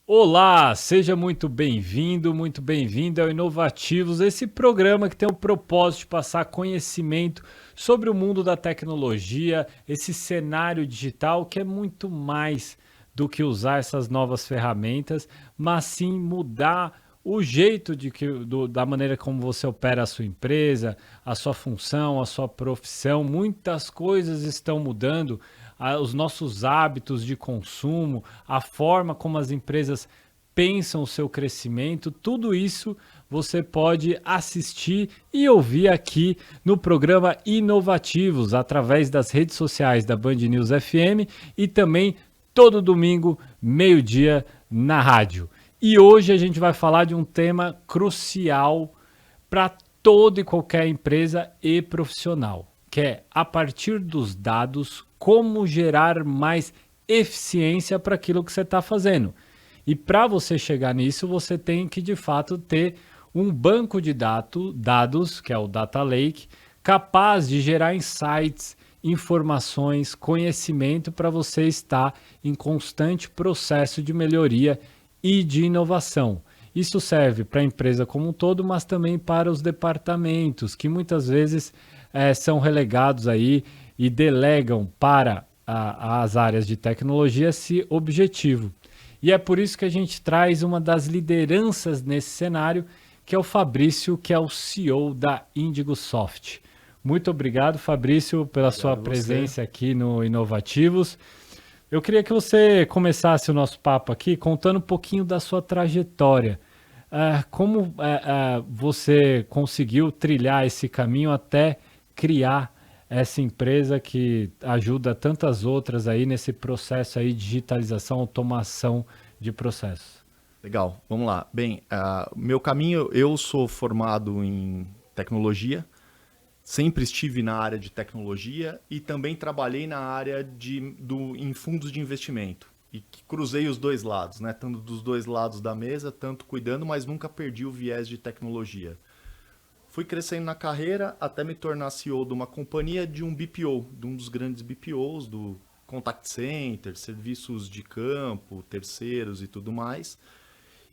Olá, seja muito bem-vindo, muito bem-vinda ao Inovativos, esse programa que tem o propósito de passar conhecimento sobre o mundo da tecnologia, esse cenário digital que é muito mais do que usar essas novas ferramentas, mas sim mudar o jeito da maneira como você opera a sua empresa, a sua função, a sua profissão. Muitas coisas estão mudando, os nossos hábitos de consumo, a forma como as empresas pensam o seu crescimento, tudo isso você pode assistir e ouvir aqui no programa Inovativos, através das redes sociais da Band News FM e também todo domingo, meio-dia, na rádio. E hoje a gente vai falar de um tema crucial para toda e qualquer empresa e profissional, que é, a partir dos dados, como gerar mais eficiência para aquilo que você está fazendo. E para você chegar nisso, você tem que, de fato, ter um banco de dados, que é o Data Lake, capaz de gerar insights, informações, conhecimento para você estar em constante processo de melhoria e de inovação. Isso serve para a empresa como um todo, mas também para os departamentos, que muitas vezes são relegados aí e delegam para as áreas de tecnologia esse objetivo. E é por isso que a gente traz uma das lideranças nesse cenário, que é o Fabrício, que é o CEO da IndigoSoft. Muito obrigado, Fabrício, pela sua presença aqui no Inovativos. Eu queria que você começasse o nosso papo aqui contando um pouquinho da sua trajetória. Como você conseguiu trilhar esse caminho até criar essa empresa que ajuda tantas outras aí nesse processo aí de digitalização, automação de processos? Legal, vamos lá. Bem, meu caminho, eu sou formado em tecnologia, sempre estive na área de tecnologia e também trabalhei na área em fundos de investimento. E que cruzei os dois lados, né? Tanto dos dois lados da mesa, tanto cuidando, mas nunca perdi o viés de tecnologia. Fui crescendo na carreira até me tornar CEO de uma companhia de um BPO, de um dos grandes BPOs, do Contact Center, serviços de campo, terceiros e tudo mais.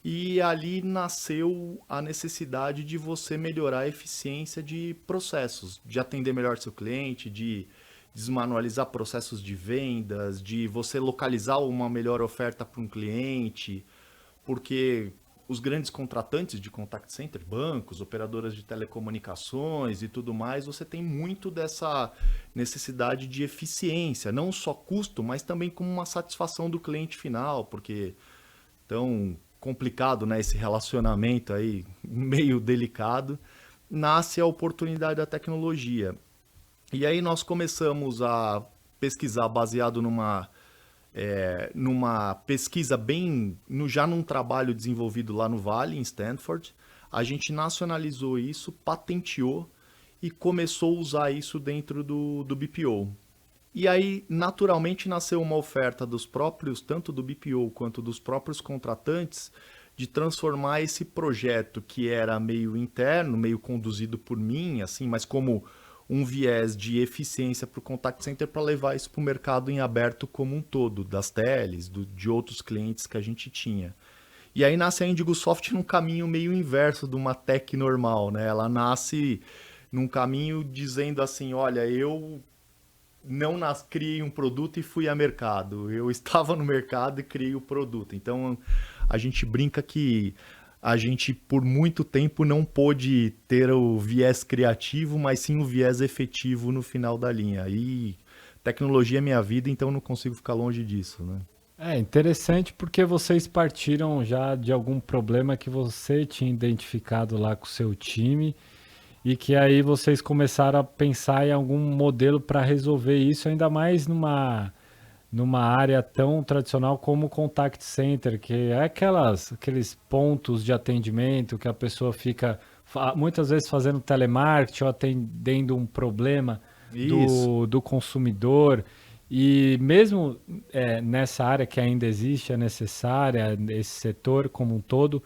E ali nasceu a necessidade de você melhorar a eficiência de processos, de atender melhor seu cliente, de desmanualizar processos de vendas, de você localizar uma melhor oferta para um cliente, porque os grandes contratantes de contact center, bancos, operadoras de telecomunicações e tudo mais, você tem muito dessa necessidade de eficiência, não só custo, mas também como uma satisfação do cliente final, porque tão complicado, né, esse relacionamento aí meio delicado, nasce a oportunidade da tecnologia. E aí nós começamos a pesquisar baseado numa pesquisa já num trabalho desenvolvido lá no Vale, em Stanford. A gente nacionalizou isso, patenteou e começou a usar isso dentro do BPO. E aí, naturalmente, nasceu uma oferta dos próprios, tanto do BPO quanto dos próprios contratantes, de transformar esse projeto que era meio interno, meio conduzido por mim, assim, mas como um viés de eficiência para o contact center, para levar isso para o mercado em aberto como um todo, das teles, de outros clientes que a gente tinha. E aí nasce a IndigoSoft num caminho meio inverso de uma tech normal, né? Ela nasce num caminho dizendo assim, olha, eu não criei um produto e fui a mercado. Eu estava no mercado e criei o produto. Então, a gente brinca que a gente, por muito tempo, não pôde ter o viés criativo, mas sim o viés efetivo no final da linha. E tecnologia é minha vida, então não consigo ficar longe disso, né? É interessante porque vocês partiram já de algum problema que você tinha identificado lá com o seu time e que aí vocês começaram a pensar em algum modelo para resolver isso, ainda mais numa área tão tradicional como o contact center, que é aqueles pontos de atendimento que a pessoa fica muitas vezes fazendo telemarketing ou atendendo um problema do consumidor. E mesmo nessa área que ainda existe, é necessária, esse setor como um todo,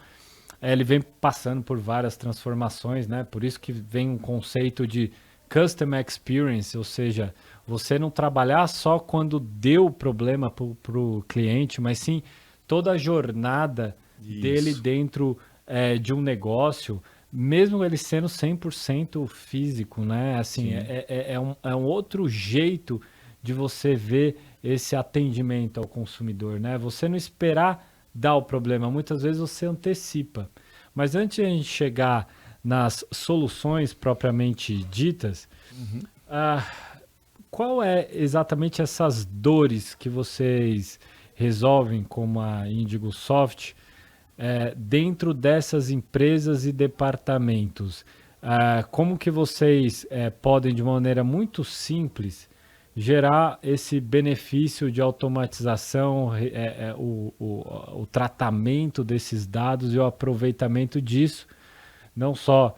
ele vem passando por várias transformações, né? Por isso que vem um conceito de Custom Experience, ou seja, você não trabalhar só quando deu problema para o cliente, mas sim toda a jornada dele dentro de um negócio, mesmo ele sendo 100% físico, né? Assim, é um outro jeito de você ver esse atendimento ao consumidor, né? Você não esperar dar o problema, muitas vezes você antecipa. Mas antes de a gente chegar nas soluções propriamente ditas, ah, qual é exatamente essas dores que vocês resolvem como a IndigoSoft dentro dessas empresas e departamentos? Como que vocês podem, de maneira muito simples, gerar esse benefício de automatização, o tratamento desses dados e o aproveitamento disso, não só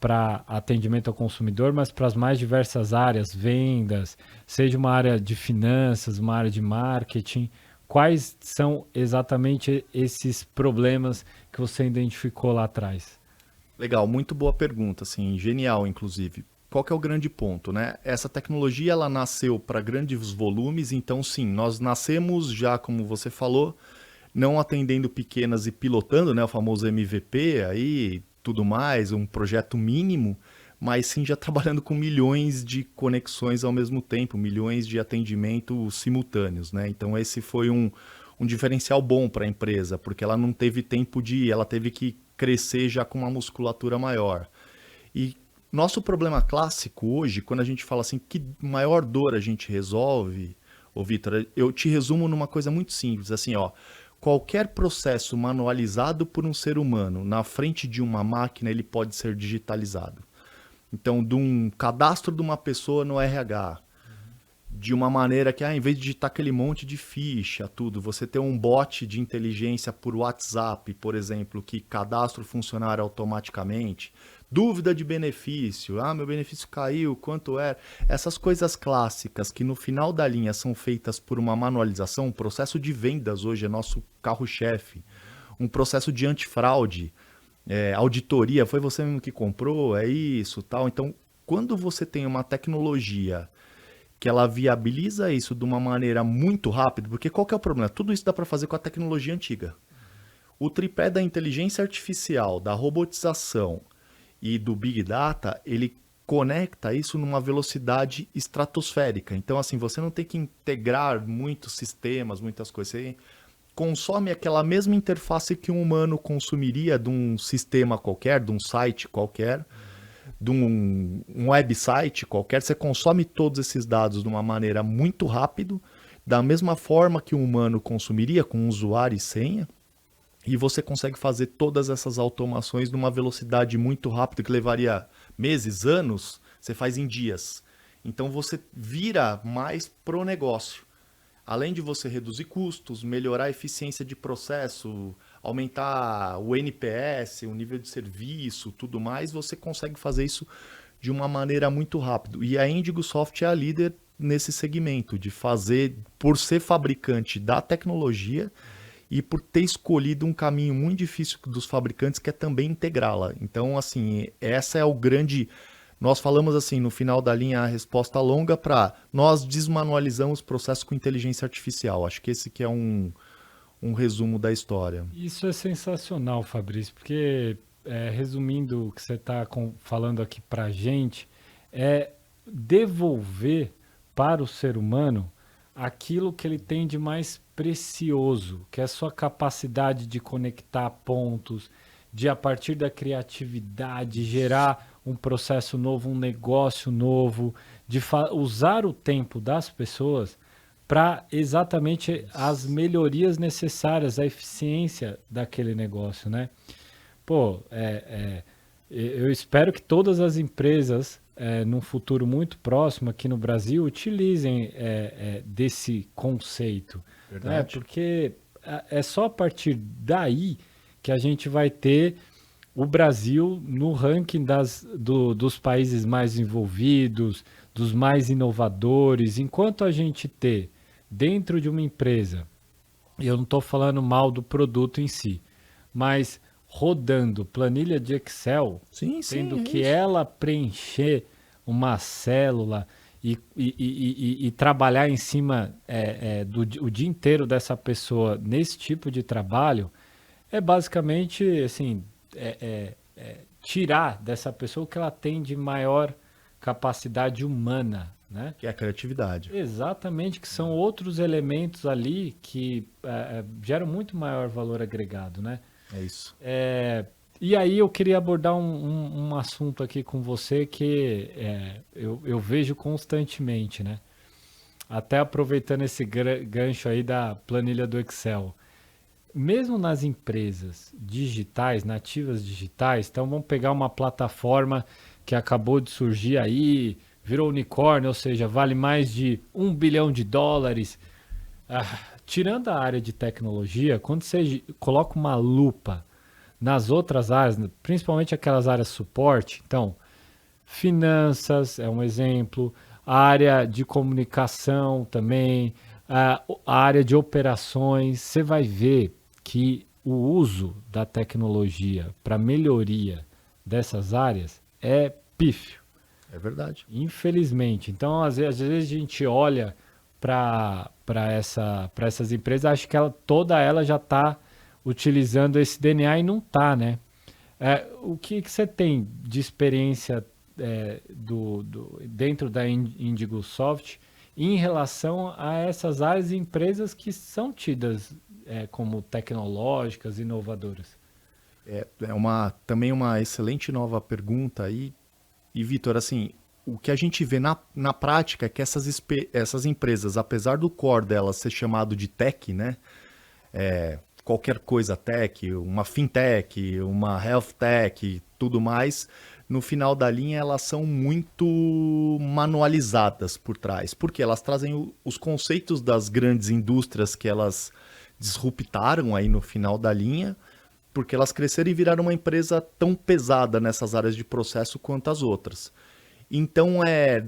para atendimento ao consumidor, mas para as mais diversas áreas, vendas, seja uma área de finanças, uma área de marketing. Quais são exatamente esses problemas que você identificou lá atrás? Legal, muito boa pergunta, assim, genial, inclusive. Qual que é o grande ponto, né? Essa tecnologia, ela nasceu para grandes volumes, então sim, nós nascemos já, como você falou, não atendendo pequenas e pilotando, né, o famoso MVP aí, tudo mais, um projeto mínimo, mas sim já trabalhando com milhões de conexões ao mesmo tempo, milhões de atendimentos simultâneos, né? Então esse foi um diferencial bom para a empresa, porque ela não teve tempo de ir, ela teve que crescer já com uma musculatura maior. E nosso problema clássico hoje, quando a gente fala assim, que maior dor a gente resolve, ô Vitor, eu te resumo numa coisa muito simples, assim, ó, qualquer processo manualizado por um ser humano na frente de uma máquina, ele pode ser digitalizado. Então, de um cadastro de uma pessoa no RH, de uma maneira que, em vez de digitar aquele monte de ficha, tudo, você ter um bot de inteligência por WhatsApp, por exemplo, que cadastra o funcionário automaticamente, dúvida de benefício, meu benefício caiu, quanto era? Essas coisas clássicas que no final da linha são feitas por uma manualização, um processo de vendas hoje é nosso carro-chefe, um processo de antifraude, auditoria, foi você mesmo que comprou, é isso, tal. Então, quando você tem uma tecnologia que ela viabiliza isso de uma maneira muito rápida, porque qual que é o problema? Tudo isso dá para fazer com a tecnologia antiga. O tripé da inteligência artificial, da robotização e do Big Data, ele conecta isso numa velocidade estratosférica. Então, assim, você não tem que integrar muitos sistemas, muitas coisas. Você consome aquela mesma interface que um humano consumiria de um sistema qualquer, de um site qualquer, de um website qualquer. Você consome todos esses dados de uma maneira muito rápido, da mesma forma que um humano consumiria, com usuário e senha. E você consegue fazer todas essas automações numa velocidade muito rápida, que levaria meses, anos, você faz em dias. Então você vira mais pro negócio. Além de você reduzir custos, melhorar a eficiência de processo, aumentar o NPS, o nível de serviço, tudo mais, você consegue fazer isso de uma maneira muito rápida. E a IndigoSoft é a líder nesse segmento, de fazer, por ser fabricante da tecnologia, e por ter escolhido um caminho muito difícil dos fabricantes, que é também integrá-la. Então, assim, essa é o grande... Nós falamos assim, no final da linha, a resposta longa para nós desmanualizamos o processo com inteligência artificial. Acho que esse que é um resumo da história. Isso é sensacional, Fabrício, porque, resumindo o que você está falando aqui para a gente, é devolver para o ser humano aquilo que ele tem de mais precioso, que é a sua capacidade de conectar pontos, de a partir da criatividade gerar um processo novo, um negócio novo, de usar o tempo das pessoas para exatamente as melhorias necessárias, a eficiência daquele negócio, né? Pô, eu espero que todas as empresas num futuro muito próximo aqui no Brasil, utilizem desse conceito. Verdade. Né? Porque é só a partir daí que a gente vai ter o Brasil no ranking dos países mais envolvidos, dos mais inovadores. Enquanto a gente ter dentro de uma empresa, e eu não estou falando mal do produto em si, mas rodando planilha de Excel, Sim, tendo é que isso. ela preencher uma célula e trabalhar em cima o dia inteiro dessa pessoa nesse tipo de trabalho, é basicamente assim, tirar dessa pessoa o que ela tem de maior capacidade humana, né? Que é a criatividade. Exatamente, que são outros elementos ali que geram muito maior valor agregado, né? É isso. E aí eu queria abordar um assunto aqui com você que eu vejo constantemente, né? Até aproveitando esse gancho aí da planilha do Excel. Mesmo nas empresas digitais, nativas digitais, então vamos pegar uma plataforma que acabou de surgir aí, virou unicórnio, ou seja, vale mais de US$ 1 bilhão. Tirando a área de tecnologia, quando você coloca uma lupa nas outras áreas, principalmente aquelas áreas suporte, então, finanças é um exemplo, a área de comunicação também, a área de operações, você vai ver que o uso da tecnologia para melhoria dessas áreas é pífio. É verdade. Infelizmente. Então, às vezes a gente olha para essas empresas, acho que toda ela já está utilizando esse DNA e não está, né? O que você tem de experiência dentro da Indigo Soft em relação a essas áreas e empresas que são tidas como tecnológicas, inovadoras? Também uma excelente nova pergunta aí. E, Vitor, assim, o que a gente vê na prática é que essas empresas, apesar do core delas ser chamado de tech, né? Qualquer coisa tech, uma fintech, uma health tech, tudo mais, no final da linha elas são muito manualizadas por trás, porque elas trazem os conceitos das grandes indústrias que elas disruptaram aí no final da linha, porque elas cresceram e viraram uma empresa tão pesada nessas áreas de processo quanto as outras. Então é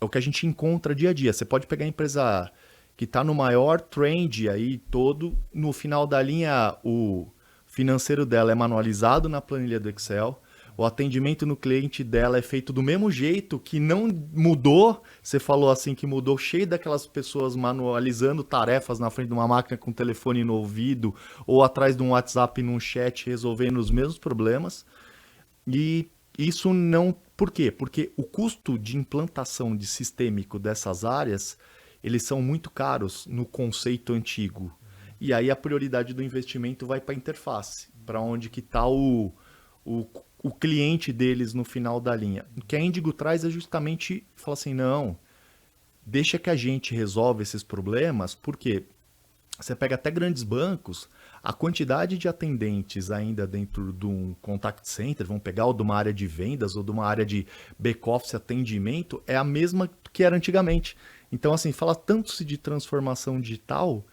o que a gente encontra dia a dia. Você pode pegar a empresa que está no maior trend aí todo, no final da linha o financeiro dela é manualizado na planilha do Excel, o atendimento no cliente dela é feito do mesmo jeito, que não mudou, você falou assim que mudou, cheio daquelas pessoas manualizando tarefas na frente de uma máquina com telefone no ouvido, ou atrás de um WhatsApp num chat resolvendo os mesmos problemas. E isso não... Por quê? Porque o custo de implantação de sistêmico dessas áreas, eles são muito caros no conceito antigo. E aí a prioridade do investimento vai para a interface, para onde que está o cliente deles no final da linha. O que a Indigo traz é justamente falar assim, não, deixa que a gente resolve esses problemas, porque você pega até grandes bancos, a quantidade de atendentes ainda dentro de um contact center, vamos pegar ou de uma área de vendas ou de uma área de back-office atendimento, é a mesma que era antigamente. Então, assim, fala tanto-se de transformação digital,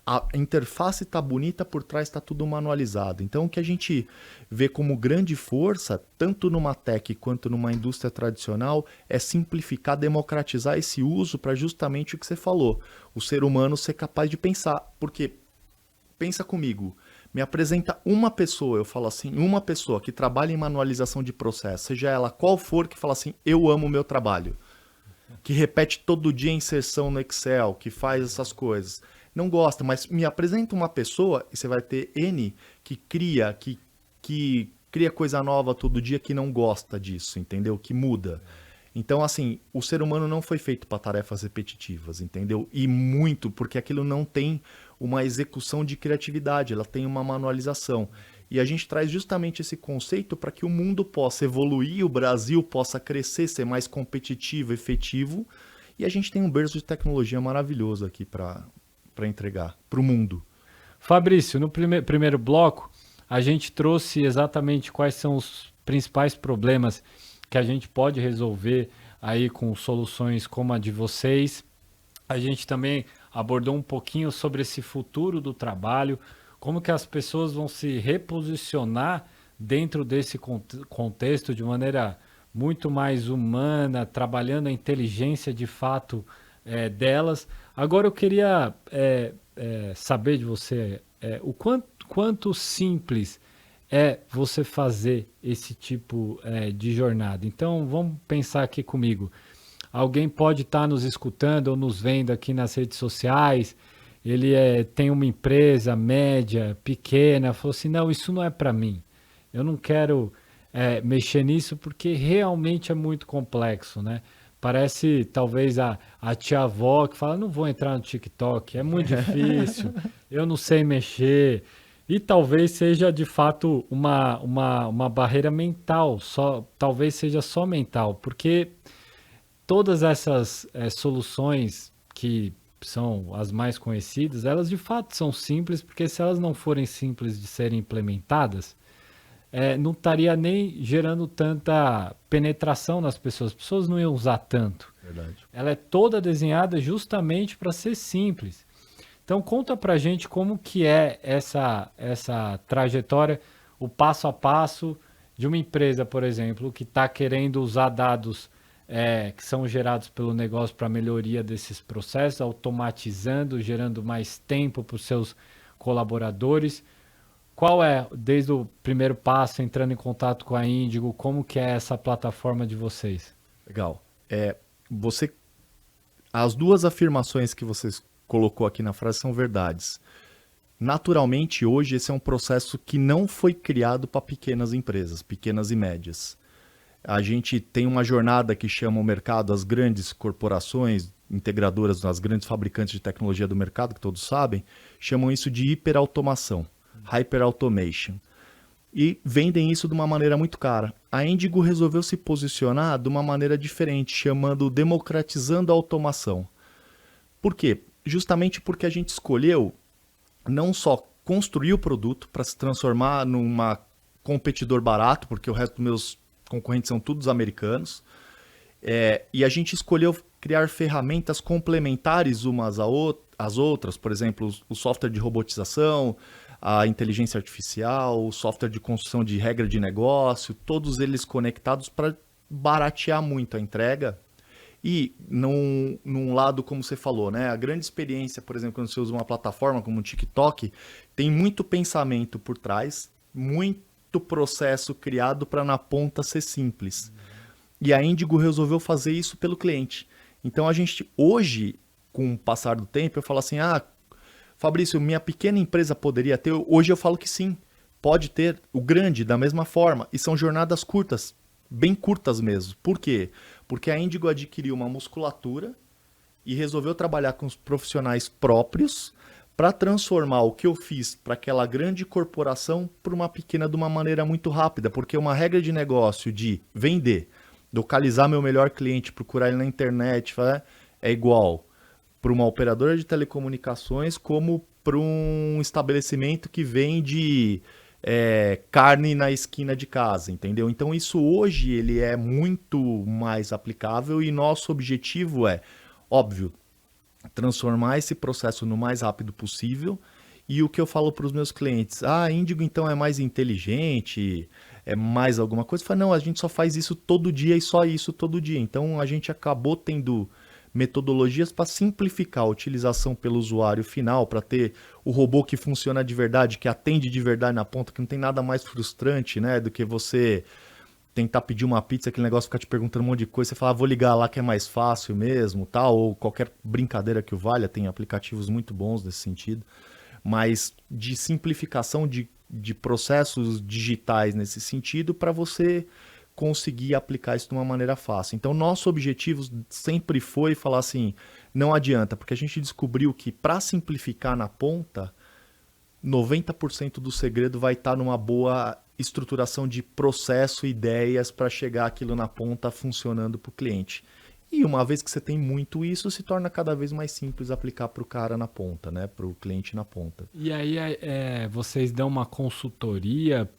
a interface está bonita, por trás está tudo manualizado. Então, o que a gente vê como grande força, tanto numa tech quanto numa indústria tradicional, é simplificar, democratizar esse uso para justamente o que você falou, o ser humano ser capaz de pensar. Porque, pensa comigo, me apresenta uma pessoa, eu falo assim, uma pessoa que trabalha em manualização de processo, seja ela qual for, que fala assim, eu amo o meu trabalho, que repete todo dia a inserção no Excel, que faz essas coisas. Não gosta, mas me apresenta uma pessoa e você vai ter N que cria coisa nova todo dia, que não gosta disso, entendeu? Que muda. Então, assim, o ser humano não foi feito para tarefas repetitivas, entendeu? E muito, porque aquilo não tem uma execução de criatividade, ela tem uma manualização. E a gente traz justamente esse conceito para que o mundo possa evoluir, o Brasil possa crescer, ser mais competitivo, efetivo, e a gente tem um berço de tecnologia maravilhoso aqui para entregar para o mundo. Fabrício, no primeiro bloco, a gente trouxe exatamente quais são os principais problemas que a gente pode resolver aí com soluções como a de vocês. A gente também abordou um pouquinho sobre esse futuro do trabalho, como que as pessoas vão se reposicionar dentro desse contexto de maneira muito mais humana, trabalhando a inteligência de fato delas. Agora eu queria saber de você o quanto simples é você fazer esse tipo de jornada. Então, vamos pensar aqui comigo. Alguém pode estar nos escutando ou nos vendo aqui nas redes sociais, ele tem uma empresa média, pequena, falou assim, não, isso não é para mim. Eu não quero mexer nisso porque realmente é muito complexo, né? Parece talvez a tia-avó que fala, não vou entrar no TikTok, é muito difícil, eu não sei mexer. E talvez seja de fato uma barreira mental, talvez seja só mental, porque todas essas soluções que são as mais conhecidas, elas de fato são simples, porque se elas não forem simples de serem implementadas, não estaria nem gerando tanta penetração nas pessoas. As pessoas não iam usar tanto. Verdade. Ela é toda desenhada justamente para ser simples. Então conta pra gente como que é essa trajetória, o passo a passo de uma empresa, por exemplo, que está querendo usar dados que são gerados pelo negócio para melhoria desses processos, automatizando, gerando mais tempo para os seus colaboradores. Qual é, desde o primeiro passo, entrando em contato com a Índigo, como que é essa plataforma de vocês? Legal. As duas afirmações que você colocou aqui na frase são verdades. Naturalmente, hoje, esse é um processo que não foi criado para pequenas empresas, pequenas e médias. A gente tem uma jornada que chama o mercado, as grandes corporações integradoras, as grandes fabricantes de tecnologia do mercado, que todos sabem, chamam isso de hiperautomação, hyperautomation. E vendem isso de uma maneira muito cara. A Índigo resolveu se posicionar de uma maneira diferente, chamando democratizando a automação. Por quê? Justamente porque a gente escolheu não só construir o produto para se transformar numa competidor barato, porque o resto dos meus concorrentes são todos americanos, e a gente escolheu criar ferramentas complementares umas às outras, por exemplo, o software de robotização, a inteligência artificial, o software de construção de regra de negócio, todos eles conectados para baratear muito a entrega. E num lado, como você falou, né, a grande experiência, por exemplo, quando você usa uma plataforma como o TikTok, tem muito pensamento por trás, muito processo criado para na ponta ser simples. E a Índigo resolveu fazer isso pelo cliente. Então a gente, hoje, com o passar do tempo, eu falo assim, Fabrício, minha pequena empresa poderia ter? Hoje eu falo que sim, pode ter. O grande, da mesma forma. E são jornadas curtas, bem curtas mesmo. Por quê? Porque a Índigo adquiriu uma musculatura e resolveu trabalhar com os profissionais próprios para transformar o que eu fiz para aquela grande corporação para uma pequena de uma maneira muito rápida. Porque uma regra de negócio de vender, localizar meu melhor cliente, procurar ele na internet, é igual para uma operadora de telecomunicações como para um estabelecimento que vende carne na esquina de casa, entendeu? Então isso hoje ele é muito mais aplicável e nosso objetivo é, óbvio, transformar esse processo no mais rápido possível. E o que eu falo para os meus clientes, a Índigo então é mais inteligente, é mais alguma coisa? Eu falo, não, a gente só faz isso todo dia e só isso todo dia. Então a gente acabou tendo metodologias para simplificar a utilização pelo usuário final, para ter o robô que funciona de verdade, que atende de verdade na ponta, que não tem nada mais frustrante, né, do que você tentar pedir uma pizza, aquele negócio ficar te perguntando um monte de coisa, você fala, vou ligar lá que é mais fácil mesmo, tal, ou qualquer brincadeira que o valha, tem aplicativos muito bons nesse sentido, mas de simplificação de processos digitais nesse sentido, para você conseguir aplicar isso de uma maneira fácil. Então, nosso objetivo sempre foi falar assim, não adianta, porque a gente descobriu que para simplificar na ponta, 90% do segredo vai estar numa boa estruturação de processo, ideias para chegar aquilo na ponta funcionando para o cliente. E uma vez que você tem muito isso, se torna cada vez mais simples aplicar para o cara na ponta, né? Para o cliente na ponta. E aí vocês dão uma consultoria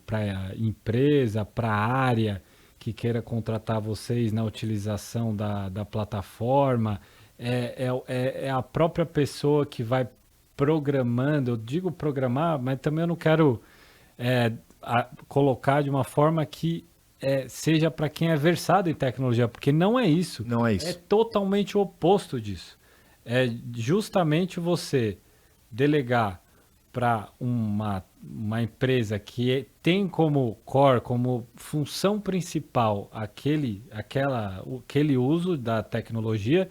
para a empresa, para a área que queira contratar vocês na utilização da plataforma? É a própria pessoa que vai programando, eu digo programar, mas também eu não quero colocar de uma forma que seja para quem é versado em tecnologia, porque não é isso. Não é isso. É totalmente o oposto disso. É justamente você delegar para uma empresa que tem como core, como função principal aquele uso da tecnologia,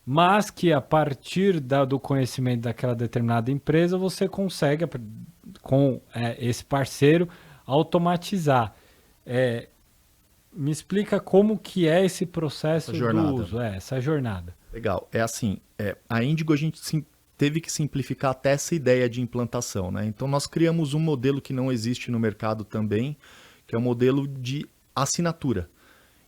mas que a partir do conhecimento daquela determinada empresa você consegue, com esse parceiro, automatizar. Me explica como que é esse processo do uso, essa jornada. Legal. É assim, a Indigo a gente teve que simplificar até essa ideia de implantação, né? Então nós criamos um modelo que não existe no mercado também, que é o modelo de assinatura.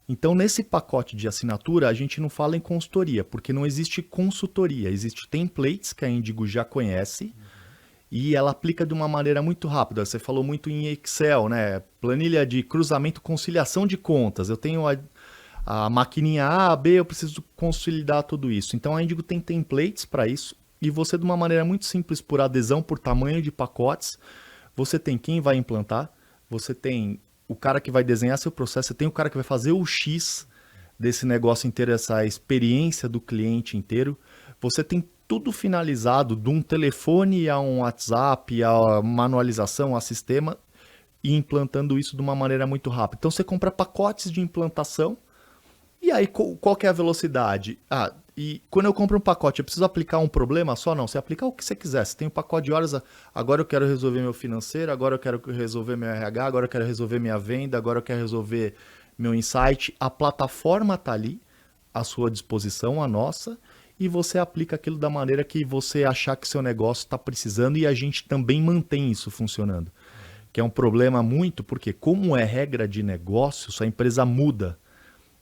Então nesse pacote de assinatura a gente não fala em consultoria, porque não existe consultoria, existe templates que a Indigo já conhece, e ela aplica de uma maneira muito rápida. Você falou muito em Excel, né? Planilha de cruzamento, conciliação de contas. Eu tenho a maquininha A, B, eu preciso consolidar tudo isso. Então a Indigo tem templates para isso. E você, de uma maneira muito simples, por adesão, por tamanho de pacotes, você tem quem vai implantar, você tem o cara que vai desenhar seu processo, você tem o cara que vai fazer o X desse negócio inteiro, essa experiência do cliente inteiro. Você tem tudo finalizado, de um telefone a um WhatsApp, a manualização, a sistema, e implantando isso de uma maneira muito rápida. Então você compra pacotes de implantação, e aí qual que é a velocidade? E quando eu compro um pacote, eu preciso aplicar um problema só? Não, você aplica o que você quiser. Você tem um pacote de horas, agora eu quero resolver meu financeiro, agora eu quero resolver meu RH, agora eu quero resolver minha venda, agora eu quero resolver meu insight. A plataforma está ali, à sua disposição, a nossa, e você aplica aquilo da maneira que você achar que seu negócio está precisando, e a gente também mantém isso funcionando. Que é um problema muito, porque como é regra de negócio, a empresa muda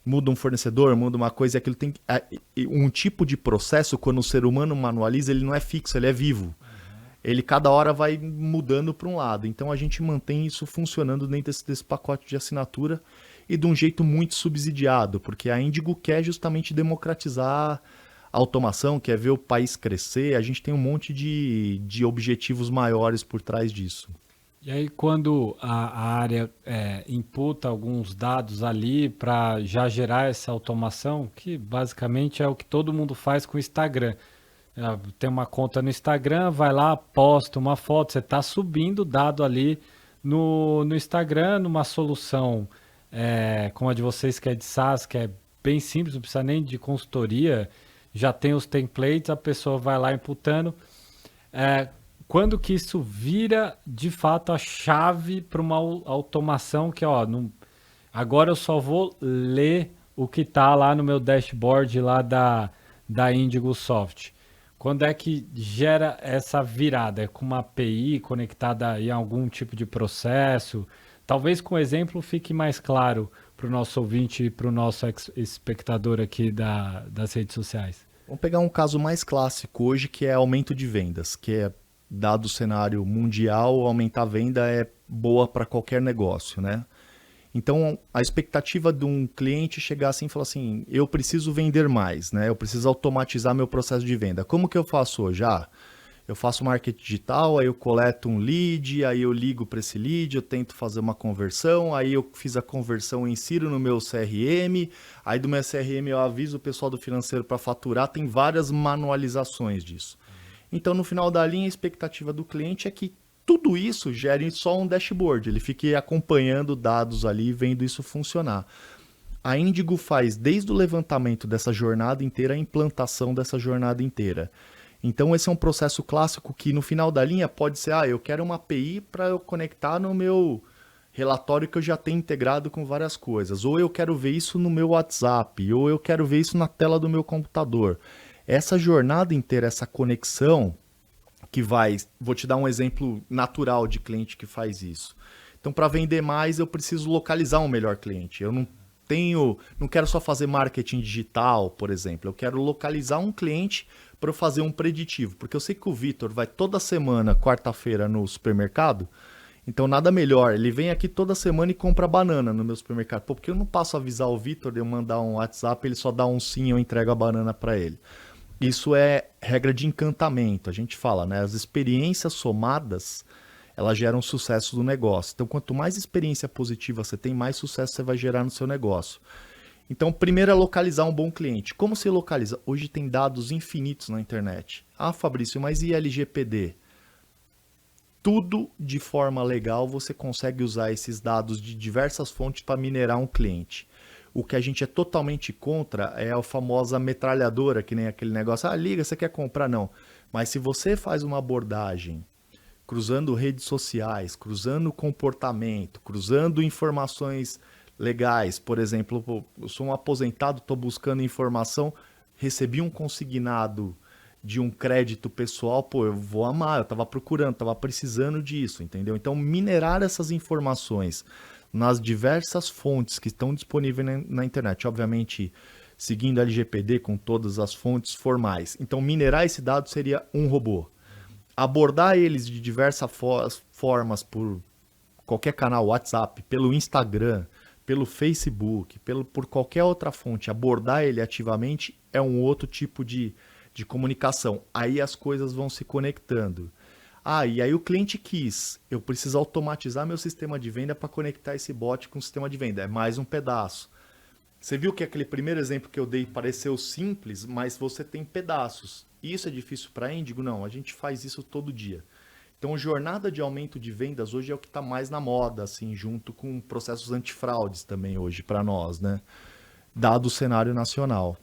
um fornecedor, muda uma coisa, e aquilo tem um tipo de processo, quando o ser humano manualiza, ele não é fixo, ele é vivo. Ele cada hora vai mudando para um lado. Então a gente mantém isso funcionando dentro desse pacote de assinatura e de um jeito muito subsidiado, porque a Indigo quer justamente democratizar a automação, quer ver o país crescer, a gente tem um monte de objetivos maiores por trás disso. E aí quando a área imputa alguns dados ali para já gerar essa automação, que basicamente é o que todo mundo faz com o Instagram. Tem uma conta no Instagram, vai lá, posta uma foto, você está subindo dado ali no Instagram, numa solução como a de vocês, que é de SaaS, que é bem simples, não precisa nem de consultoria, já tem os templates, a pessoa vai lá imputando. Quando que isso vira, de fato, a chave para uma automação que, agora eu só vou ler o que está lá no meu dashboard lá da Indigo Soft. Quando é que gera essa virada? É com uma API conectada em algum tipo de processo? Talvez com exemplo fique mais claro para o nosso ouvinte e para o nosso espectador aqui das redes sociais. Vamos pegar um caso mais clássico hoje, que é aumento de vendas, que é, dado o cenário mundial, aumentar a venda é boa para qualquer negócio, né? Então, a expectativa de um cliente chegar assim e falar assim, eu preciso vender mais, né? Eu preciso automatizar meu processo de venda. Como que eu faço hoje? Eu faço marketing digital, aí eu coleto um lead, aí eu ligo para esse lead, eu tento fazer uma conversão, aí eu fiz a conversão, insiro no meu CRM, aí do meu CRM eu aviso o pessoal do financeiro para faturar, tem várias manualizações disso. Então, no final da linha, a expectativa do cliente é que tudo isso gere só um dashboard, ele fique acompanhando dados ali, vendo isso funcionar. A Indigo faz desde o levantamento dessa jornada inteira, a implantação dessa jornada inteira. Então esse é um processo clássico que no final da linha pode ser, eu quero uma API para eu conectar no meu relatório que eu já tenho integrado com várias coisas, ou eu quero ver isso no meu WhatsApp, ou eu quero ver isso na tela do meu computador. Essa jornada inteira, essa conexão que vou te dar um exemplo natural de cliente que faz isso. Então para vender mais eu preciso localizar um melhor cliente, eu não quero só fazer marketing digital, por exemplo, eu quero localizar um cliente para eu fazer um preditivo, porque eu sei que o Vitor vai toda semana, quarta-feira, no supermercado, então nada melhor, ele vem aqui toda semana e compra banana no meu supermercado. Porque eu não passo a avisar o Vitor de eu mandar um WhatsApp, ele só dá um sim e eu entrego a banana para ele. Isso é regra de encantamento, a gente fala, né? As experiências somadas, elas geram sucesso do negócio. Então, quanto mais experiência positiva você tem, mais sucesso você vai gerar no seu negócio. Então, primeiro é localizar um bom cliente. Como se localiza? Hoje tem dados infinitos na internet. Fabrício, mas e LGPD? tudo de forma legal, você consegue usar esses dados de diversas fontes para minerar um cliente. O que a gente é totalmente contra é a famosa metralhadora, que nem aquele negócio, liga, você quer comprar? Não. Mas se você faz uma abordagem cruzando redes sociais, cruzando comportamento, cruzando informações legais, por exemplo, eu sou um aposentado, estou buscando informação, recebi um consignado de um crédito pessoal, eu vou amar, eu estava procurando, estava precisando disso, entendeu? Então, minerar essas informações nas diversas fontes que estão disponíveis na internet, obviamente seguindo a LGPD com todas as fontes formais. Então, minerar esse dado seria um robô. Abordar eles de diversas formas por qualquer canal, WhatsApp, pelo Instagram, pelo Facebook, por qualquer outra fonte, abordar ele ativamente é um outro tipo de comunicação. Aí as coisas vão se conectando. E aí o cliente quis, eu preciso automatizar meu sistema de venda para conectar esse bot com o sistema de venda. É mais um pedaço. Você viu que aquele primeiro exemplo que eu dei pareceu simples, mas você tem pedaços. Isso é difícil para a Indigo? Não, a gente faz isso todo dia. Então, jornada de aumento de vendas hoje é o que está mais na moda, assim, junto com processos antifraudes também hoje para nós, né? Dado o cenário nacional.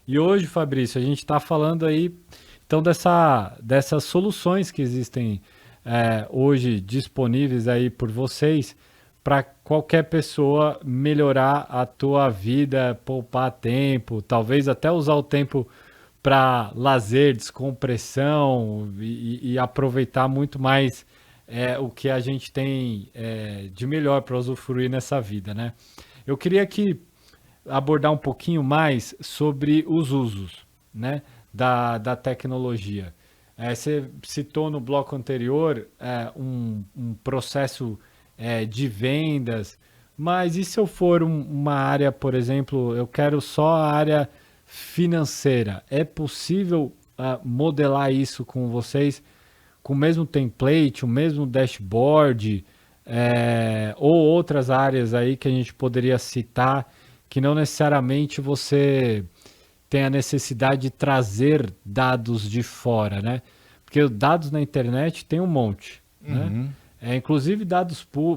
E hoje, Fabrício, a gente está falando aí, então, dessas soluções que existem hoje disponíveis aí por vocês para qualquer pessoa melhorar a tua vida, poupar tempo, talvez até usar o tempo para lazer, descompressão e aproveitar muito mais o que a gente tem de melhor para usufruir nessa vida, né? Eu queria aqui abordar um pouquinho mais sobre os usos, né, da tecnologia. Você citou no bloco anterior um processo de vendas, mas e se eu for uma área, por exemplo, eu quero só a área financeira, é possível modelar isso com vocês com o mesmo template, o mesmo dashboard, ou outras áreas aí que a gente poderia citar que não necessariamente você tem a necessidade de trazer dados de fora, né? Porque dados na internet tem um monte, né? Inclusive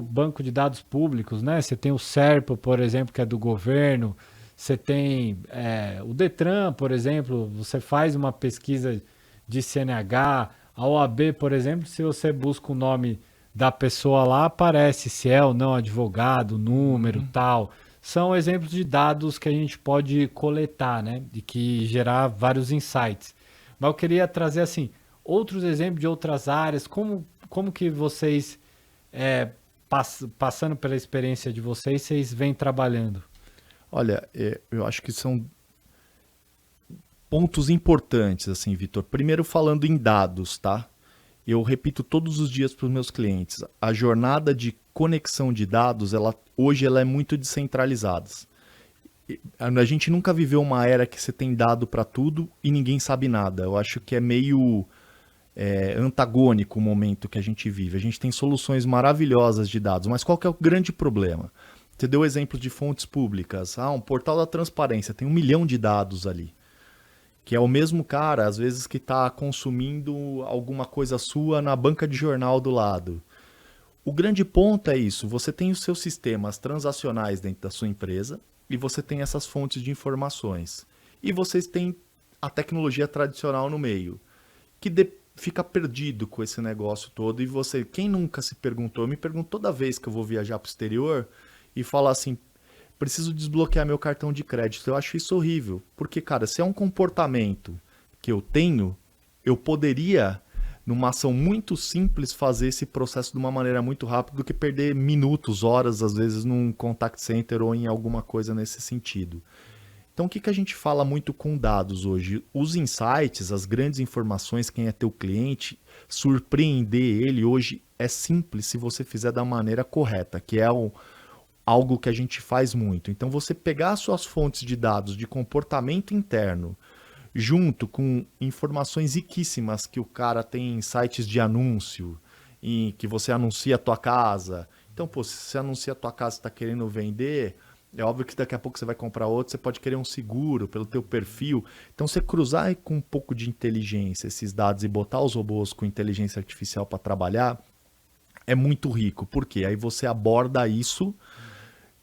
banco de dados públicos, né? Você tem o SERPA, por exemplo, que é do governo, você tem o Detran, por exemplo, você faz uma pesquisa de CNH, a OAB, por exemplo, se você busca o nome da pessoa lá, aparece se é ou não advogado, número, tal. São exemplos de dados que a gente pode coletar, né? E que gerar vários insights. Mas eu queria trazer, assim, outros exemplos de outras áreas, como que vocês, passando pela experiência de vocês vêm trabalhando? Olha, eu acho que são pontos importantes, assim, Vitor. Primeiro, falando em dados, tá? Eu repito todos os dias para os meus clientes, a jornada de conexão de dados, hoje ela é muito descentralizada. A gente nunca viveu uma era que você tem dado para tudo e ninguém sabe nada. Eu acho que é meio antagônico o momento que a gente vive. A gente tem soluções maravilhosas de dados, mas qual que é o grande problema? Você deu exemplo de fontes públicas. Um portal da transparência, tem 1 milhão de dados ali. Que é o mesmo cara, às vezes, que está consumindo alguma coisa sua na banca de jornal do lado. O grande ponto é isso, você tem os seus sistemas transacionais dentro da sua empresa e você tem essas fontes de informações. E vocês têm a tecnologia tradicional no meio, que fica perdido com esse negócio todo. E você, quem nunca se perguntou, eu me pergunto toda vez que eu vou viajar para o exterior e falar assim, preciso desbloquear meu cartão de crédito. Eu acho isso horrível, porque, cara, se é um comportamento que eu tenho, eu poderia, numa ação muito simples, fazer esse processo de uma maneira muito rápida do que perder minutos, horas, às vezes, num contact center ou em alguma coisa nesse sentido. Então, o que a gente fala muito com dados hoje? Os insights, as grandes informações, quem é teu cliente, surpreender ele hoje é simples se você fizer da maneira correta, que é algo que a gente faz muito. Então, você pegar suas fontes de dados de comportamento interno, junto com informações riquíssimas que o cara tem em sites de anúncio, em que você anuncia a tua casa. Então, se você anuncia a tua casa e está querendo vender, É óbvio que daqui a pouco você vai comprar outro, você pode querer um seguro pelo teu perfil. Então, você cruzar com um pouco de inteligência esses dados e botar os robôs com inteligência artificial para trabalhar é muito rico. Por quê? Aí você aborda isso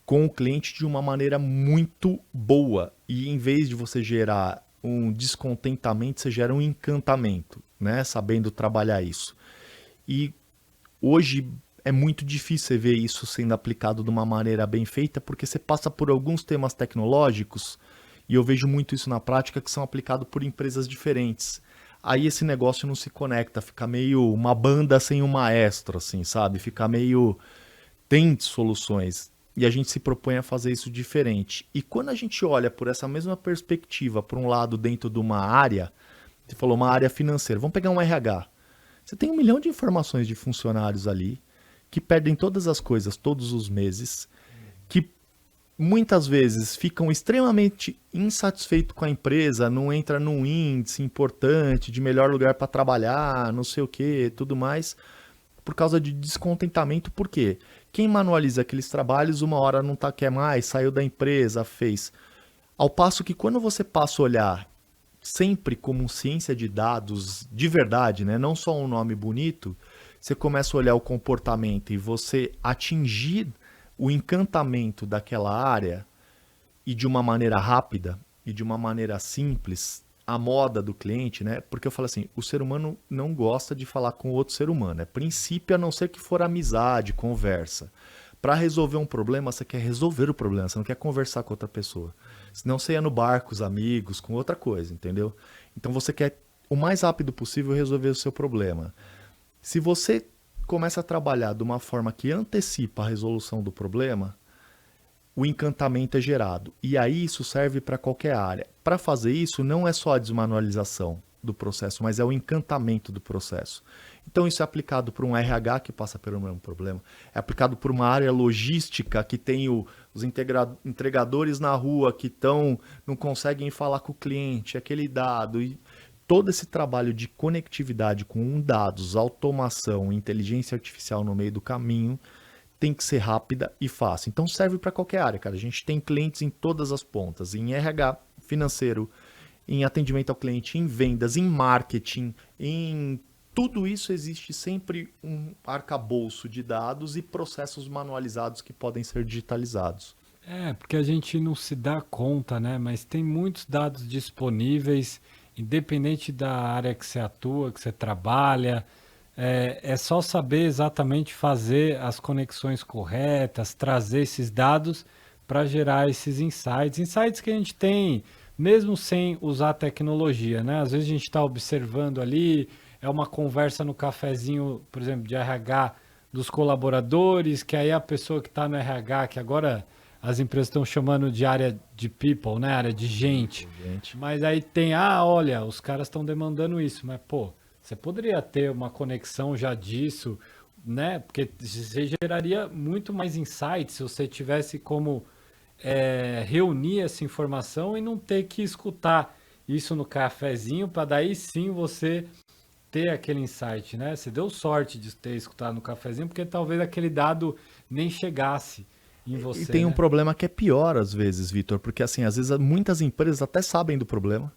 com o cliente de uma maneira muito boa. E em vez de você gerar um descontentamento, você gera um encantamento, né? Sabendo trabalhar isso. E hoje é muito difícil você ver isso sendo aplicado de uma maneira bem feita, porque você passa por alguns temas tecnológicos, e eu vejo muito isso na prática, que são aplicados por empresas diferentes. Aí esse negócio não se conecta, fica meio uma banda sem um maestro, assim, sabe? Fica meio... Tem soluções. E a gente se propõe a fazer isso diferente. E quando a gente olha por essa mesma perspectiva, por um lado, dentro de uma área, você falou uma área financeira, vamos pegar um RH. Você tem 1 milhão de informações de funcionários ali, que perdem todas as coisas todos os meses, que muitas vezes ficam extremamente insatisfeitos com a empresa, não entra num índice importante de melhor lugar para trabalhar, não sei o que, tudo mais, por causa de descontentamento. Por quê? Quem manualiza aqueles trabalhos, uma hora não tá, quer mais, saiu da empresa, fez. Ao passo que quando você passa a olhar sempre como ciência de dados de verdade, né? Não só um nome bonito, você começa a olhar o comportamento e você atingir o encantamento daquela área e de uma maneira rápida e de uma maneira simples, a moda do cliente, né? Porque eu falo assim, o ser humano não gosta de falar com outro ser humano, é princípio a não ser que for amizade, conversa. Para resolver um problema, você quer resolver o problema, você não quer conversar com outra pessoa. Senão você ia no bar com os amigos, com outra coisa, entendeu? Então você quer o mais rápido possível resolver o seu problema. Se você começa a trabalhar de uma forma que antecipa a resolução do problema, o encantamento é gerado. E aí isso serve para qualquer área. Para fazer isso, não é só a desmanualização do processo, mas é o encantamento do processo. Então isso é aplicado por um RH que passa pelo mesmo problema, é aplicado por uma área logística que tem os entregadores na rua que não conseguem falar com o cliente, aquele dado, e todo esse trabalho de conectividade com dados, automação, inteligência artificial no meio do caminho, tem que ser rápida e fácil. Então serve para qualquer área, cara. A gente tem clientes em todas as pontas, em RH, financeiro, em atendimento ao cliente, em vendas, em marketing, em tudo isso existe sempre um arcabouço de dados e processos manualizados que podem ser digitalizados. Porque a gente não se dá conta, né? Mas tem muitos dados disponíveis, independente da área que você atua, que você trabalha. É só saber exatamente fazer as conexões corretas, trazer esses dados para gerar esses insights. Insights que a gente tem mesmo sem usar tecnologia, né? Às vezes a gente está observando ali, é uma conversa no cafezinho, por exemplo, de RH dos colaboradores, que aí a pessoa que está no RH, que agora as empresas estão chamando de área de people, né? Área de gente. Mas aí tem, olha, os caras estão demandando isso, mas pô, você poderia ter uma conexão já disso, né? Porque você geraria muito mais insights se você tivesse como reunir essa informação e não ter que escutar isso no cafezinho para daí sim você ter aquele insight, né? Você deu sorte de ter escutado no cafezinho porque talvez aquele dado nem chegasse em você. E tem um problema que é pior às vezes, Vitor, porque assim, às vezes muitas empresas até sabem do problema.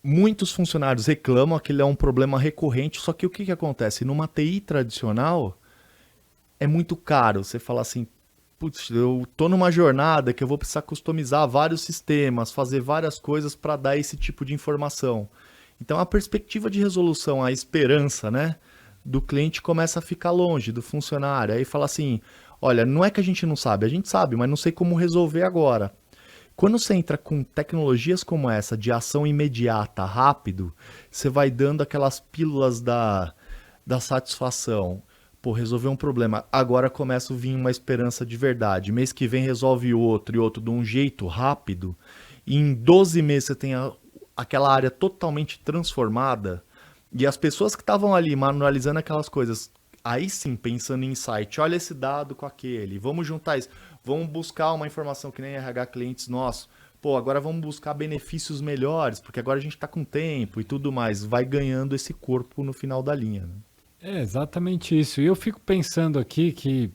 Muitos funcionários reclamam que ele é um problema recorrente, só que o que acontece? Numa TI tradicional, é muito caro. Você fala assim, putz, eu tô numa jornada que eu vou precisar customizar vários sistemas, fazer várias coisas para dar esse tipo de informação. Então a perspectiva de resolução, a esperança, né, do cliente começa a ficar longe do funcionário. Aí fala assim, olha, não é que a gente não sabe, a gente sabe, mas não sei como resolver agora. Quando você entra com tecnologias como essa, de ação imediata, rápido, você vai dando aquelas pílulas da satisfação. Pô, resolveu um problema, agora começa a vir uma esperança de verdade. Mês que vem resolve outro e outro de um jeito rápido. E em 12 meses você tem aquela área totalmente transformada. E as pessoas que estavam ali manualizando aquelas coisas, aí sim, pensando em insight, olha esse dado com aquele, vamos juntar isso. Vamos buscar uma informação que nem RH clientes nossos. Pô, agora vamos buscar benefícios melhores, porque agora a gente está com tempo e tudo mais. Vai ganhando esse corpo no final da linha, né? É exatamente isso. E eu fico pensando aqui que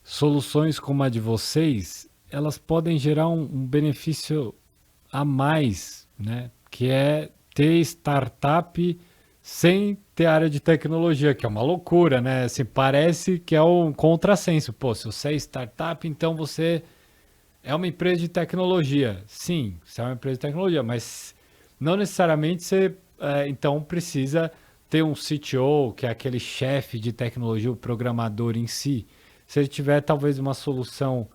soluções como a de vocês, elas podem gerar um benefício a mais, né? Que é ter startup sem ter área de tecnologia, que é uma loucura, né? Assim, parece que é um contrassenso. Pô, se você é startup, então você é uma empresa de tecnologia. Sim, você é uma empresa de tecnologia, mas não necessariamente você, então, precisa ter um CTO, que é aquele chefe de tecnologia, o programador em si. Se ele tiver, talvez, uma solução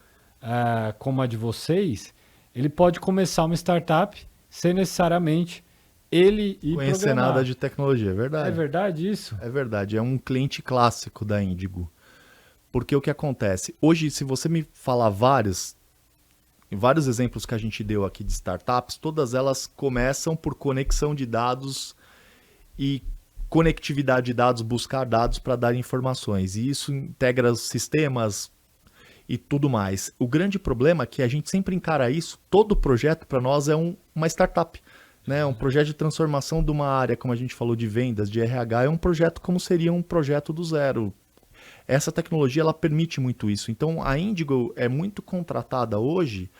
como a de vocês, ele pode começar uma startup sem necessariamente ele ir Conhecer nada programar. de tecnologia, é É verdade. verdade isso? É verdade, é um cliente clássico da Índigo. Porque o que acontece? Hoje, se você me falar vários exemplos que a gente deu aqui de startups, todas elas começam por conexão de dados e conectividade de dados, buscar dados para dar informações. E isso integra os sistemas e tudo mais. O grande problema é que a gente sempre encara isso, todo projeto para nós é uma startup. Né? Um projeto de transformação de uma área, como a gente falou, de vendas, de RH, é um projeto como seria um projeto do zero. Essa tecnologia ela permite muito isso. Então a Indigo é muito contratada hoje,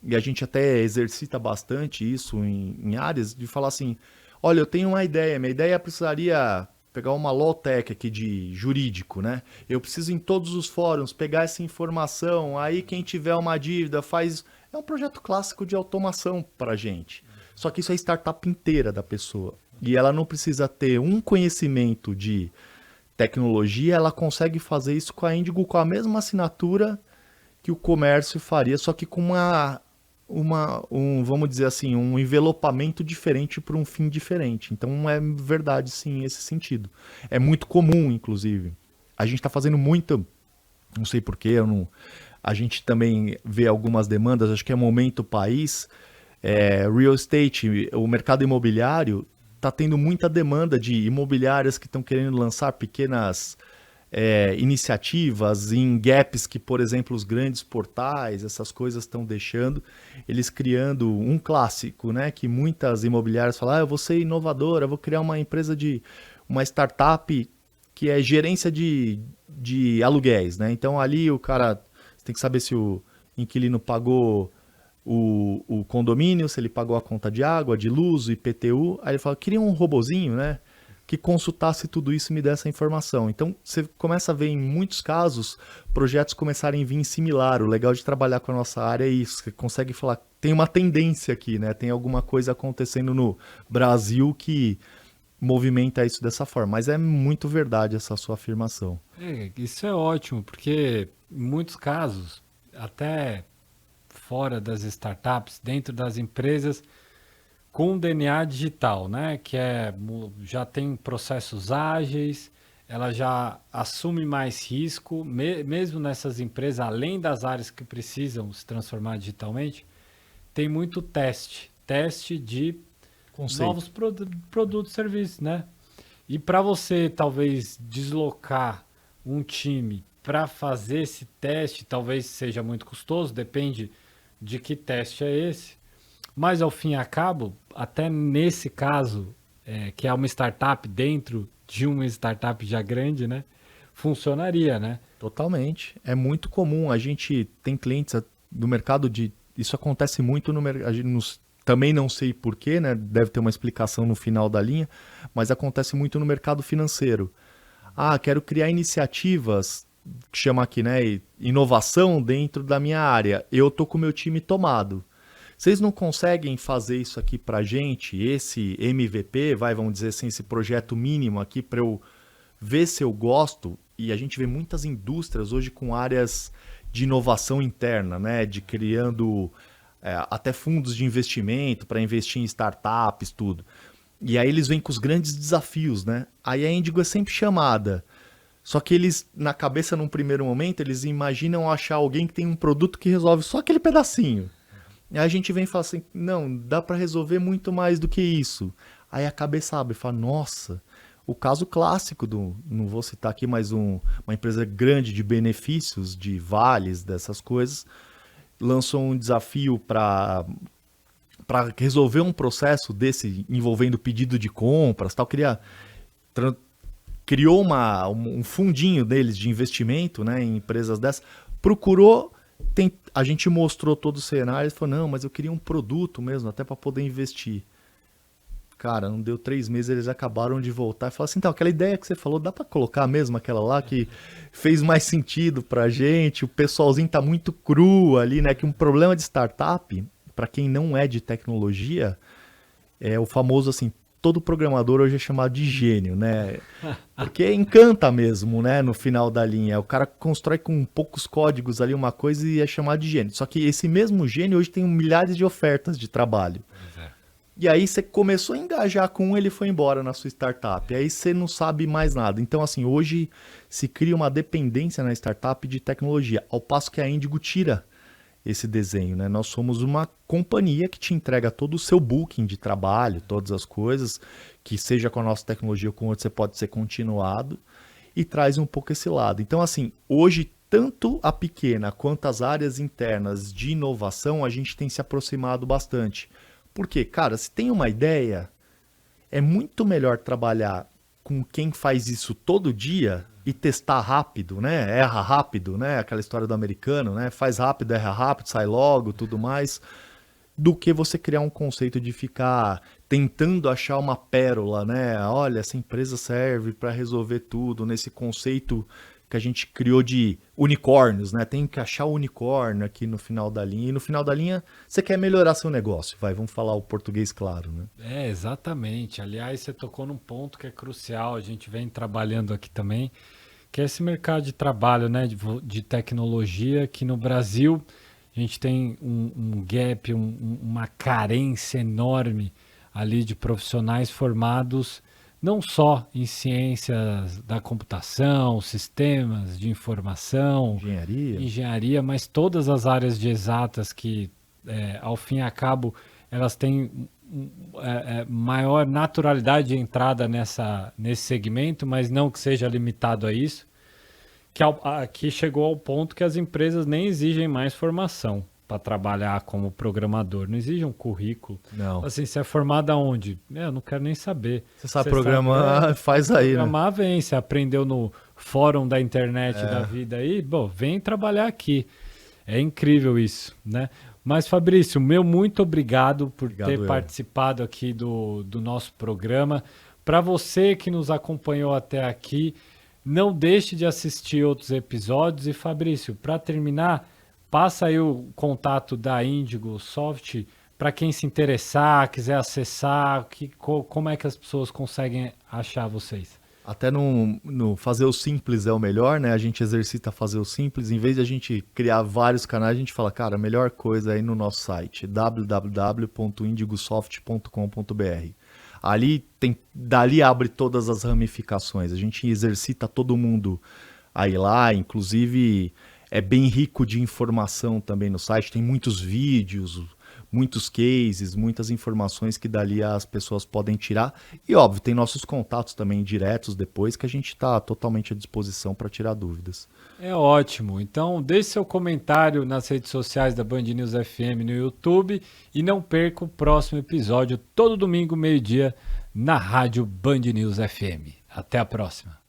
e a gente até exercita bastante isso em áreas, de falar assim, olha, eu tenho uma ideia, minha ideia precisaria pegar uma law tech aqui de jurídico, né? Eu preciso em todos os fóruns pegar essa informação, aí quem tiver uma dívida faz... É um projeto clássico de automação para a gente. Só que isso é a startup inteira da pessoa. E ela não precisa ter um conhecimento de tecnologia, ela consegue fazer isso com a Indigo com a mesma assinatura que o comércio faria, só que com vamos dizer assim, um envelopamento diferente para um fim diferente. Então é verdade sim esse sentido. É muito comum, inclusive. A gente está fazendo muito, não sei porquê, a gente também vê algumas demandas, acho que é momento país, real estate, o mercado imobiliário está tendo muita demanda de imobiliárias que estão querendo lançar pequenas iniciativas em gaps que, por exemplo, os grandes portais, essas coisas estão deixando, eles criando um clássico, né? Que muitas imobiliárias falam, eu vou ser inovadora, eu vou criar uma empresa uma startup que é gerência de aluguéis, né? Então ali o cara tem que saber se o inquilino pagou o condomínio, se ele pagou a conta de água, de luz, IPTU. Aí ele fala, queria um robozinho, né? Que consultasse tudo isso e me desse a informação. Então, você começa a ver em muitos casos projetos começarem a vir similar. O legal de trabalhar com a nossa área é isso. Você consegue falar, tem uma tendência aqui, né? Tem alguma coisa acontecendo no Brasil que movimenta isso dessa forma. Mas é muito verdade essa sua afirmação. Isso é ótimo, porque em muitos casos, até fora das startups, dentro das empresas, com DNA digital, né? Que já tem processos ágeis, ela já assume mais risco, mesmo nessas empresas, além das áreas que precisam se transformar digitalmente, tem muito teste de Conceito. novos produtos e serviços, né? E para você talvez deslocar um time para fazer esse teste, talvez seja muito custoso, depende de que teste é esse. Mas ao fim e ao cabo, até nesse caso, que é uma startup dentro de uma startup já grande, né? Funcionaria, né? Totalmente. É muito comum. A gente tem clientes do mercado de... Isso acontece muito no mercado. Também não sei porquê, né? Deve ter uma explicação no final da linha, mas acontece muito no mercado financeiro. Quero criar iniciativas, que chama aqui, né? Inovação dentro da minha área. Eu tô com o meu time tomado. Vocês não conseguem fazer isso aqui pra gente, esse MVP, vamos dizer assim, esse projeto mínimo aqui para eu ver se eu gosto? E a gente vê muitas indústrias hoje com áreas de inovação interna, né? De criando até fundos de investimento para investir em startups, tudo. E aí eles vêm com os grandes desafios, né? Aí a Indigo é sempre chamada. Só que eles, na cabeça, num primeiro momento, eles imaginam achar alguém que tem um produto que resolve só aquele pedacinho. Aí a gente vem e fala assim, não, dá para resolver muito mais do que isso. Aí a cabeça abre e fala, nossa, o caso clássico não vou citar aqui, mas uma empresa grande de benefícios, de vales, dessas coisas, lançou um desafio para resolver um processo desse envolvendo pedido de compras, tal, queria criou um fundinho deles de investimento, né, em empresas dessas, procurou, a gente mostrou todo o cenário e falou, não, mas eu queria um produto mesmo, até para poder investir. Cara, não deu 3 meses, eles acabaram de voltar e falaram assim, então, aquela ideia que você falou, dá para colocar mesmo aquela lá que fez mais sentido pra gente, o pessoalzinho tá muito cru ali, né, que um problema de startup, para quem não é de tecnologia, é o famoso assim, todo programador hoje é chamado de gênio, né, porque encanta mesmo, né, no final da linha, o cara constrói com poucos códigos ali uma coisa e é chamado de gênio, só que esse mesmo gênio hoje tem milhares de ofertas de trabalho. E aí você começou a engajar com um, ele foi embora na sua startup. Aí você não sabe mais nada. Então, assim, hoje se cria uma dependência na startup de tecnologia. Ao passo que a Indigo tira esse desenho, né? Nós somos uma companhia que te entrega todo o seu booking de trabalho, todas as coisas, que seja com a nossa tecnologia ou com outra, você pode ser continuado, e traz um pouco esse lado. Então, assim, hoje, tanto a pequena quanto as áreas internas de inovação, a gente tem se aproximado bastante. Porque, cara, se tem uma ideia, é muito melhor trabalhar com quem faz isso todo dia e testar rápido, né? Erra rápido, né? Aquela história do americano, né? Faz rápido, erra rápido, sai logo, tudo mais, do que você criar um conceito de ficar tentando achar uma pérola, né? Olha, essa empresa serve para resolver tudo, nesse conceito que a gente criou de unicórnios, né? Tem que achar o unicórnio aqui no final da linha. E no final da linha, você quer melhorar seu negócio. Vamos falar o português claro, né? É, exatamente. Aliás, você tocou num ponto que é crucial. A gente vem trabalhando aqui também, que é esse mercado de trabalho, né? De tecnologia, que no Brasil a gente tem um gap, uma carência enorme ali de profissionais formados não só em ciências da computação, sistemas de informação, engenharia, mas todas as áreas de exatas que, ao fim e ao cabo, elas têm maior naturalidade de entrada nesse segmento, mas não que seja limitado a isso, que aqui chegou ao ponto que as empresas nem exigem mais formação para trabalhar como programador, não exige um currículo. Não. Assim, você é formado aonde? Eu não quero nem saber. Você sabe programar, faz aí, programar, né? Vem, você aprendeu no fórum da internet da vida aí, bom, vem trabalhar aqui. É incrível isso, né? Mas, Fabrício, muito obrigado por ter participado aqui do nosso programa. Para você que nos acompanhou até aqui, não deixe de assistir outros episódios. E, Fabrício, para terminar, passa aí o contato da Indigo Soft para quem se interessar, quiser acessar, como é que as pessoas conseguem achar vocês? Até no fazer o simples é o melhor, né? A gente exercita fazer o simples. Em vez de a gente criar vários canais, a gente fala, cara, a melhor coisa é ir no nosso site, www.indigosoft.com.br. Dali abre todas as ramificações. A gente exercita todo mundo a ir lá, inclusive é bem rico de informação também no site. Tem muitos vídeos, muitos cases, muitas informações que dali as pessoas podem tirar. E óbvio, tem nossos contatos também diretos depois que a gente está totalmente à disposição para tirar dúvidas. É ótimo. Então deixe seu comentário nas redes sociais da Band News FM no YouTube e não perca o próximo episódio todo domingo, meio-dia, na rádio Band News FM. Até a próxima.